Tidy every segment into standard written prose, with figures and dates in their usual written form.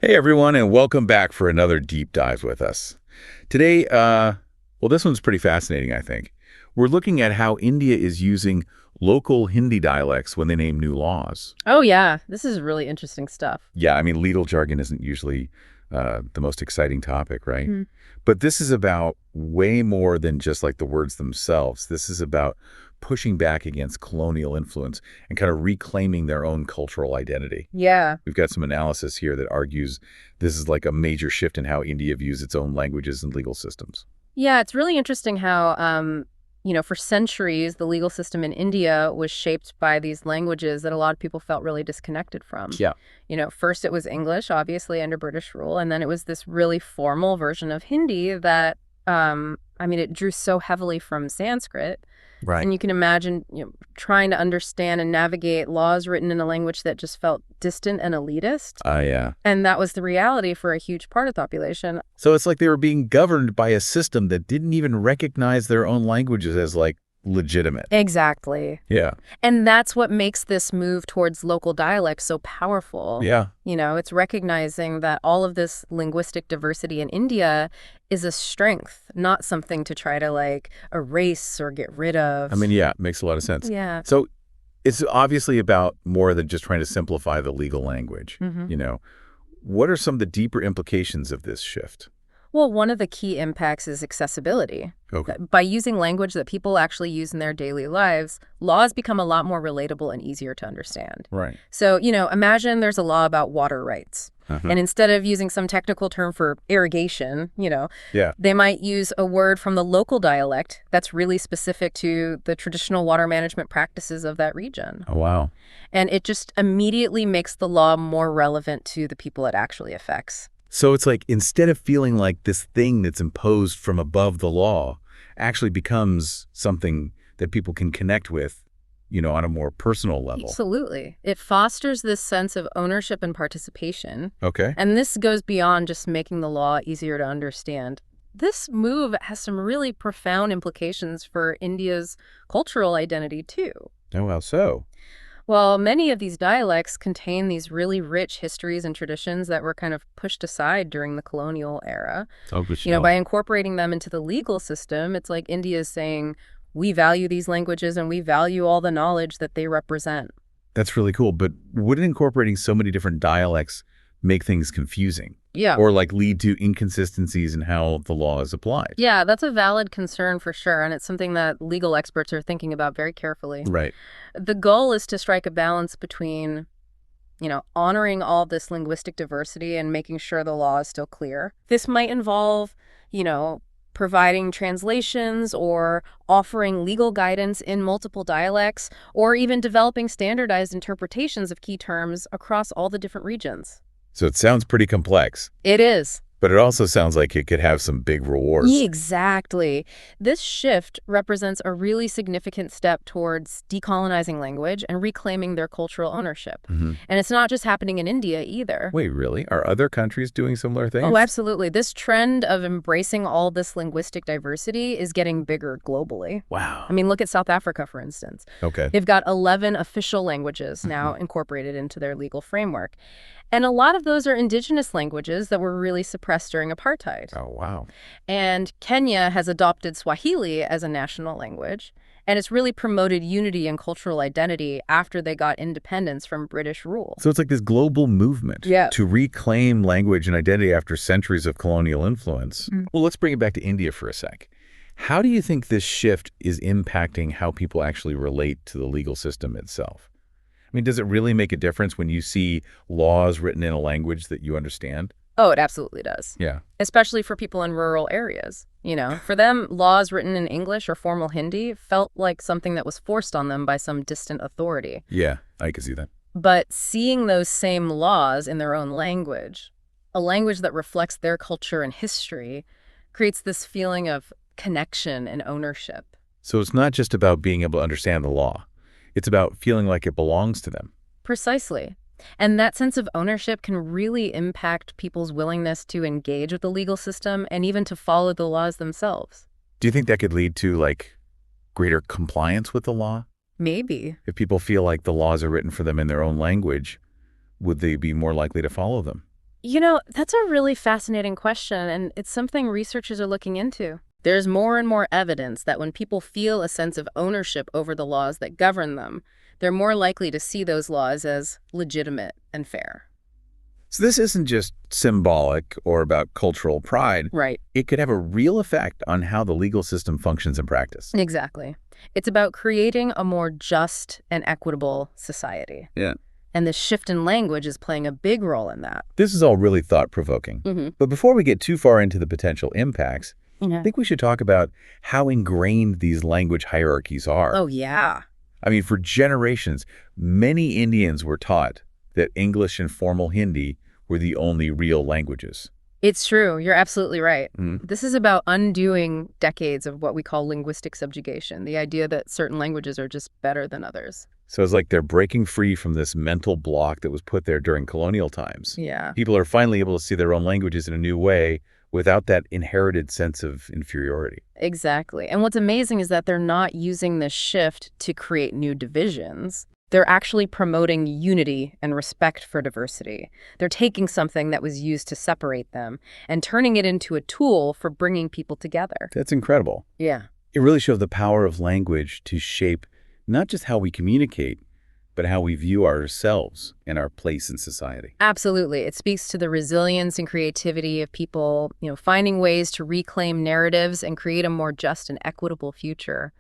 Hey everyone, and welcome back for another deep dive with us. Today, this one's pretty fascinating, I think. We're looking at how India is using local Hindi dialects when they name new laws. Oh, yeah. This is really interesting stuff. Yeah, I mean, legal jargon isn't usually the most exciting topic, right? Hmm. But this is about way more than just like the words themselves. This is about pushing back against colonial influence and kind of reclaiming their own cultural identity. Yeah. We've got some analysis here that argues this is like a major shift in how India views its own languages and legal systems. Yeah, it's really interesting how, for centuries, the legal system in India was shaped by these languages that a lot of people felt really disconnected from. Yeah. First it was English, obviously, under British rule, and then it was this really formal version of Hindi that, it drew so heavily from Sanskrit. Right. And you can imagine, trying to understand and navigate laws written in a language that just felt distant and elitist. Yeah. And that was the reality for a huge part of the population. So it's like they were being governed by a system that didn't even recognize their own languages as like legitimate. Exactly. Yeah. And that's what makes this move towards local dialects so powerful. Yeah. It's recognizing that all of this linguistic diversity in India is a strength, not something to try to erase or get rid of. I mean, yeah, it makes a lot of sense. Yeah. So it's obviously about more than just trying to simplify the legal language. Mm-hmm. What are some of the deeper implications of this shift? Well, one of the key impacts is accessibility. Okay. By using language that people actually use in their daily lives, laws become a lot more relatable and easier to understand. Right. So, imagine there's a law about water rights. And instead of using some technical term for irrigation, Yeah. they might use a word from the local dialect that's really specific to the traditional water management practices of that region. Oh, wow. And it just immediately makes the law more relevant to the people it actually affects. So it's like instead of feeling like this thing that's imposed from above the law actually becomes something that people can connect with, on a more personal level. Absolutely. It fosters this sense of ownership and participation. Okay. And this goes beyond just making the law easier to understand. This move has some really profound implications for India's cultural identity, too. Oh, how so? Well, many of these dialects contain these really rich histories and traditions that were kind of pushed aside during the colonial era. Oh, but By incorporating them into the legal system, it's like India is saying, we value these languages and we value all the knowledge that they represent. That's really cool. But wouldn't incorporating so many different dialects make things confusing? Yeah. Or lead to inconsistencies in how the law is applied? Yeah, that's a valid concern for sure. And it's something that legal experts are thinking about very carefully. Right. The goal is to strike a balance between, honoring all this linguistic diversity and making sure the law is still clear. This might involve, providing translations or offering legal guidance in multiple dialects, or even developing standardized interpretations of key terms across all the different regions. So it sounds pretty complex, It is. but it also sounds like it could have some big rewards. Exactly. This shift represents a really significant step towards decolonizing language and reclaiming their cultural ownership. And it's not just happening in India either. Wait, really? Are other countries doing similar things? Oh, absolutely. This trend of embracing all this linguistic diversity is getting bigger globally. Wow. Look at South Africa, for instance. Okay. They've got 11 official languages now incorporated into their legal framework. And a lot of those are indigenous languages that were really suppressed during apartheid. Oh, wow. And Kenya has adopted Swahili as a national language, and it's really promoted unity and cultural identity after they got independence from British rule. So it's like this global movement Yeah. to reclaim language and identity after centuries of colonial influence. Well, let's bring it back to India for a sec. How do you think this shift is impacting how people actually relate to the legal system itself? Does it really make a difference when you see laws written in a language that you understand? Oh, it absolutely does. Yeah. Especially for people in rural areas. For them, laws written in English or formal Hindi felt like something that was forced on them by some distant authority. Yeah, I can see that. But seeing those same laws in their own language, a language that reflects their culture and history, creates this feeling of connection and ownership. So it's not just about being able to understand the law. It's about feeling like it belongs to them. Precisely. And that sense of ownership can really impact people's willingness to engage with the legal system and even to follow the laws themselves. Do you think that could lead to, greater compliance with the law? Maybe. If people feel like the laws are written for them in their own language, would they be more likely to follow them? That's a really fascinating question, and it's something researchers are looking into. There's more and more evidence that when people feel a sense of ownership over the laws that govern them, they're more likely to see those laws as legitimate and fair. So this isn't just symbolic or about cultural pride. Right. It could have a real effect on how the legal system functions in practice. Exactly. It's about creating a more just and equitable society. Yeah. And the shift in language is playing a big role in that. This is all really thought-provoking. But before we get too far into the potential impacts, I think we should talk about how ingrained these language hierarchies are. Oh, yeah. I mean, for generations, many Indians were taught that English and formal Hindi were the only real languages. It's true. You're absolutely right. This is about undoing decades of what we call linguistic subjugation, the idea that certain languages are just better than others. So it's like they're breaking free from this mental block that was put there during colonial times. Yeah. People are finally able to see their own languages in a new way without that inherited sense of inferiority. Exactly. And what's amazing is that they're not using this shift to create new divisions. They're actually promoting unity and respect for diversity. They're taking something that was used to separate them and turning it into a tool for bringing people together. That's incredible. Yeah. It really shows the power of language to shape not just how we communicate, but how we view ourselves and our place in society. Absolutely. It speaks to the resilience and creativity of people, finding ways to reclaim narratives and create a more just and equitable future.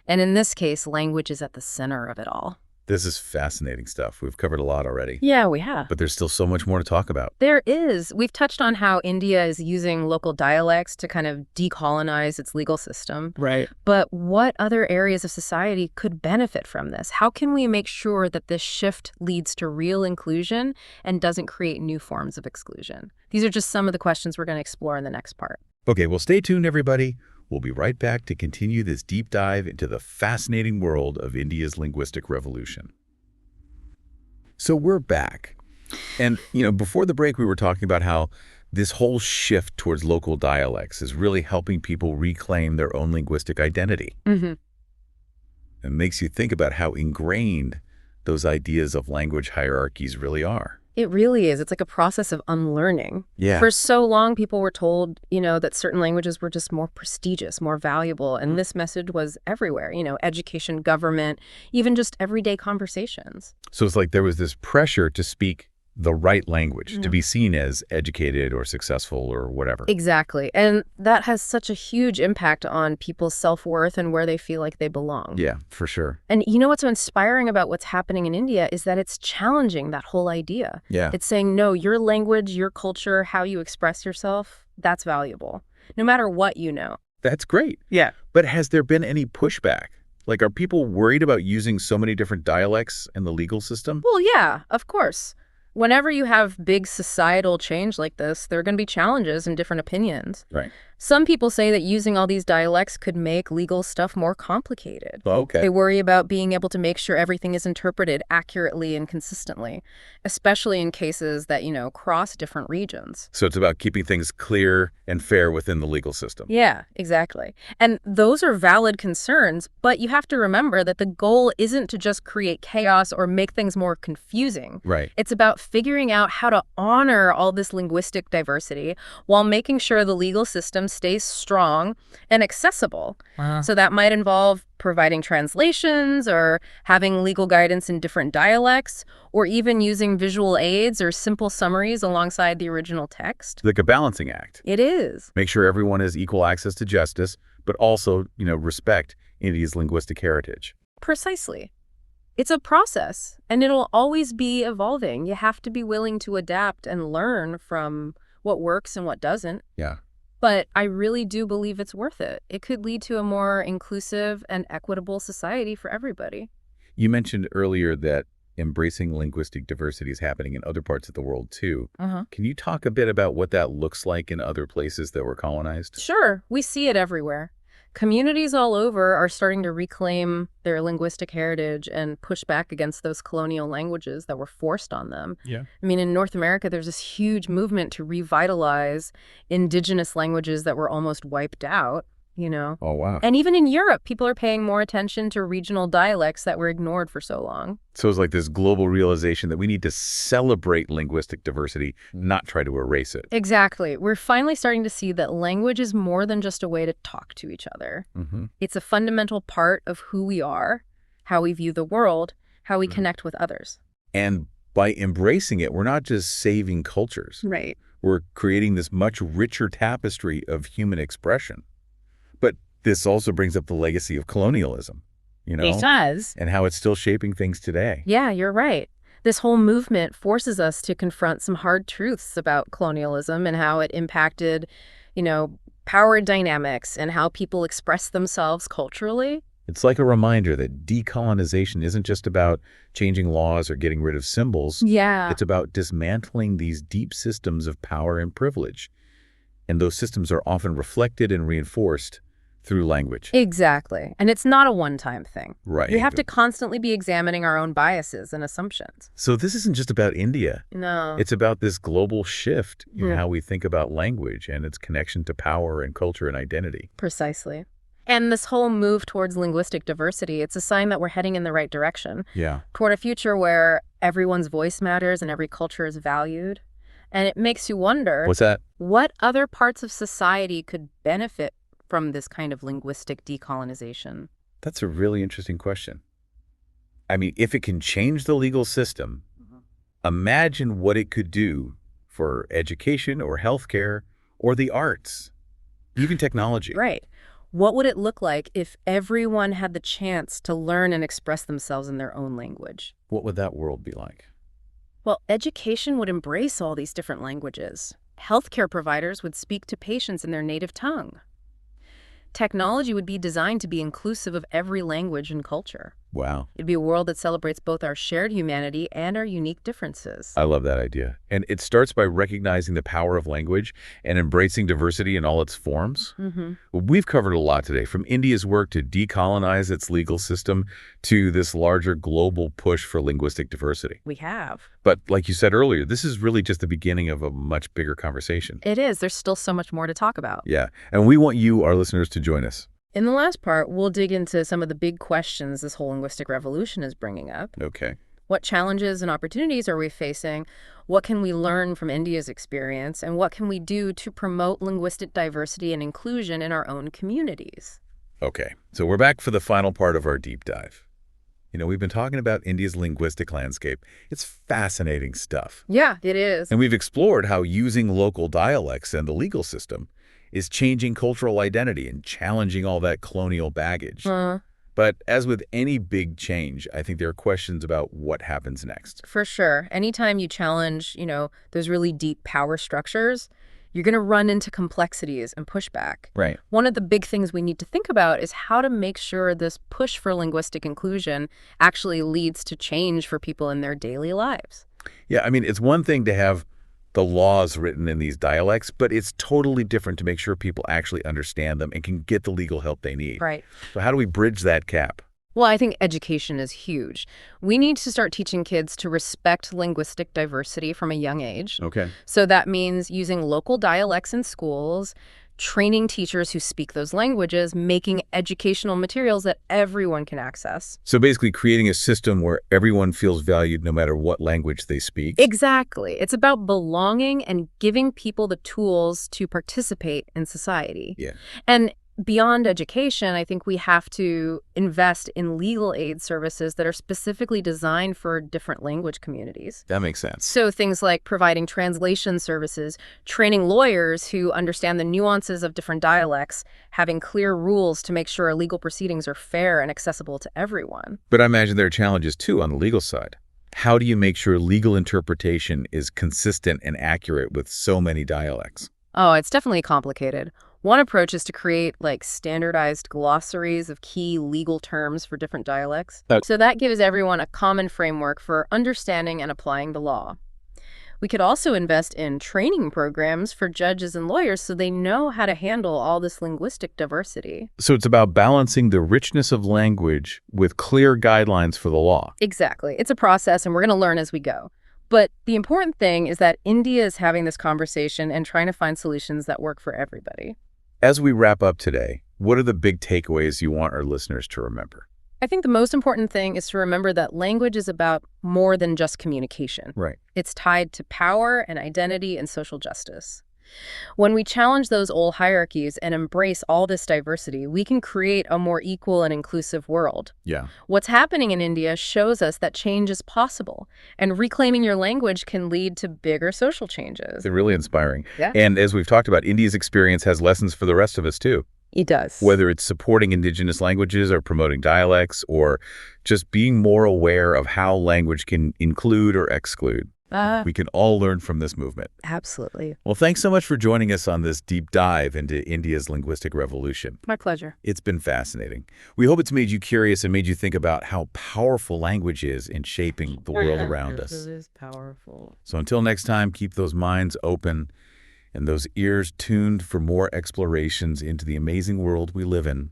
And in this case, language is at the center of it all. This is fascinating stuff. We've covered a lot already. Yeah, we have. But there's still so much more to talk about. There is. We've touched on how India is using local dialects to kind of decolonize its legal system. Right. But what other areas of society could benefit from this? How can we make sure that this shift leads to real inclusion and doesn't create new forms of exclusion? These are just some of the questions we're going to explore in the next part. Okay, well, stay tuned, everybody. We'll be right back to continue this deep dive into the fascinating world of India's linguistic revolution. So we're back. And, before the break, we were talking about how this whole shift towards local dialects is really helping people reclaim their own linguistic identity. It makes you think about how ingrained those ideas of language hierarchies really are. It really is. It's like a process of unlearning. Yeah. For so long, people were told, that certain languages were just more prestigious, more valuable. And this message was everywhere, education, government, even just everyday conversations. So it's like there was this pressure to speak the right language, to be seen as educated or successful or whatever. Exactly. And that has such a huge impact on people's self-worth and where they feel like they belong. Yeah, for sure. And what's so inspiring about what's happening in India is that it's challenging that whole idea. Yeah. It's saying, no, your language, your culture, how you express yourself, that's valuable, no matter what you know. That's great. Yeah. But has there been any pushback? Like, are people worried about using so many different dialects in the legal system? Well, yeah, of course. Whenever you have big societal change like this, there are going to be challenges and different opinions. Right. Some people say that using all these dialects could make legal stuff more complicated. Oh, okay. They worry about being able to make sure everything is interpreted accurately and consistently, especially in cases that, cross different regions. So it's about keeping things clear and fair within the legal system. Yeah, exactly. And those are valid concerns, but you have to remember that the goal isn't to just create chaos or make things more confusing. Right. It's about figuring out how to honor all this linguistic diversity while making sure the legal system stays strong and accessible. Wow. So that might involve providing translations or having legal guidance in different dialects, or even using visual aids or simple summaries alongside the original text. Like a balancing act. It is. Make sure everyone has equal access to justice, but also, respect India's linguistic heritage. Precisely. It's a process, and it'll always be evolving. You have to be willing to adapt and learn from what works and what doesn't. Yeah. But I really do believe it's worth it. It could lead to a more inclusive and equitable society for everybody. You mentioned earlier that embracing linguistic diversity is happening in other parts of the world, too. Can you talk a bit about what that looks like in other places that were colonized? Sure. We see it everywhere. Communities all over are starting to reclaim their linguistic heritage and push back against those colonial languages that were forced on them. Yeah. I mean, in North America, there's this huge movement to revitalize indigenous languages that were almost wiped out. you know? Oh, wow. And even in Europe, people are paying more attention to regional dialects that were ignored for so long. So it's like this global realization that we need to celebrate linguistic diversity, not try to erase it. Exactly. We're finally starting to see that language is more than just a way to talk to each other. It's a fundamental part of who we are, how we view the world, how we connect with others. And by embracing it, we're not just saving cultures. Right. We're creating this much richer tapestry of human expression. But this also brings up the legacy of colonialism, It does. and how it's still shaping things today. Yeah, you're right. This whole movement forces us to confront some hard truths about colonialism and how it impacted, power dynamics and how people express themselves culturally. It's like a reminder that decolonization isn't just about changing laws or getting rid of symbols. Yeah. It's about dismantling these deep systems of power and privilege. And those systems are often reflected and reinforced through language. Exactly. And it's not a one-time thing. Right. We have to constantly be examining our own biases and assumptions. So this isn't just about India. No. It's about this global shift in how we think about language and its connection to power and culture and identity. Precisely. And this whole move towards linguistic diversity, it's a sign that we're heading in the right direction. Yeah. Toward a future where everyone's voice matters and every culture is valued. And it makes you wonder, What's that? what other parts of society could benefit from this kind of linguistic decolonization? That's a really interesting question. I mean, if it can change the legal system, imagine what it could do for education or healthcare or the arts, even technology. Right. What would it look like if everyone had the chance to learn and express themselves in their own language? What would that world be like? Well, education would embrace all these different languages. Healthcare providers would speak to patients in their native tongue. Technology would be designed to be inclusive of every language and culture. Wow. It'd be a world that celebrates both our shared humanity and our unique differences. I love that idea. And it starts by recognizing the power of language and embracing diversity in all its forms. We've covered a lot today, from India's work to decolonize its legal system to this larger global push for linguistic diversity. We have. But like you said earlier, this is really just the beginning of a much bigger conversation. It is. There's still so much more to talk about. Yeah. And we want you, our listeners, to join us. In the last part, we'll dig into some of the big questions this whole linguistic revolution is bringing up. Okay. What challenges and opportunities are we facing? What can we learn from India's experience? And what can we do to promote linguistic diversity and inclusion in our own communities? Okay. So we're back for the final part of our deep dive. We've been talking about India's linguistic landscape. It's fascinating stuff. Yeah, it is. And we've explored how using local dialects and the legal system is changing cultural identity and challenging all that colonial baggage. But as with any big change, I think there are questions about what happens next. For sure. Anytime you challenge, those really deep power structures, you're going to run into complexities and pushback. Right. One of the big things we need to think about is how to make sure this push for linguistic inclusion actually leads to change for people in their daily lives. Yeah, I mean, it's one thing to have the laws written in these dialects, but it's totally different to make sure people actually understand them and can get the legal help they need. Right. So how do we bridge that gap? Well, I think education is huge. We need to start teaching kids to respect linguistic diversity from a young age. Okay. So that means using local dialects in schools, training teachers who speak those languages, making educational materials that everyone can access. So basically creating a system where everyone feels valued no matter what language they speak. Exactly. It's about belonging and giving people the tools to participate in society. Yeah. And beyond education, I think we have to invest in legal aid services that are specifically designed for different language communities. That makes sense. So things like providing translation services, training lawyers who understand the nuances of different dialects, having clear rules to make sure legal proceedings are fair and accessible to everyone. But I imagine there are challenges, too, on the legal side. How do you make sure legal interpretation is consistent and accurate with so many dialects? Oh, it's definitely complicated. One approach is to create standardized glossaries of key legal terms for different dialects. So that gives everyone a common framework for understanding and applying the law. We could also invest in training programs for judges and lawyers so they know how to handle all this linguistic diversity. So it's about balancing the richness of language with clear guidelines for the law. Exactly. It's a process, and we're going to learn as we go. But the important thing is that India is having this conversation and trying to find solutions that work for everybody. As we wrap up today, what are the big takeaways you want our listeners to remember? I think the most important thing is to remember that language is about more than just communication. Right. It's tied to power and identity and social justice. When we challenge those old hierarchies and embrace all this diversity, we can create a more equal and inclusive world. Yeah. What's happening in India shows us that change is possible, and reclaiming your language can lead to bigger social changes. They're really inspiring. Yeah. And as we've talked about, India's experience has lessons for the rest of us, too. It does. Whether it's supporting indigenous languages or promoting dialects or just being more aware of how language can include or exclude. We can all learn from this movement. Absolutely. Well, thanks so much for joining us on this deep dive into India's linguistic revolution. My pleasure. It's been fascinating. We hope it's made you curious and made you think about how powerful language is in shaping the world around us. It is powerful. So until next time, keep those minds open and those ears tuned for more explorations into the amazing world we live in.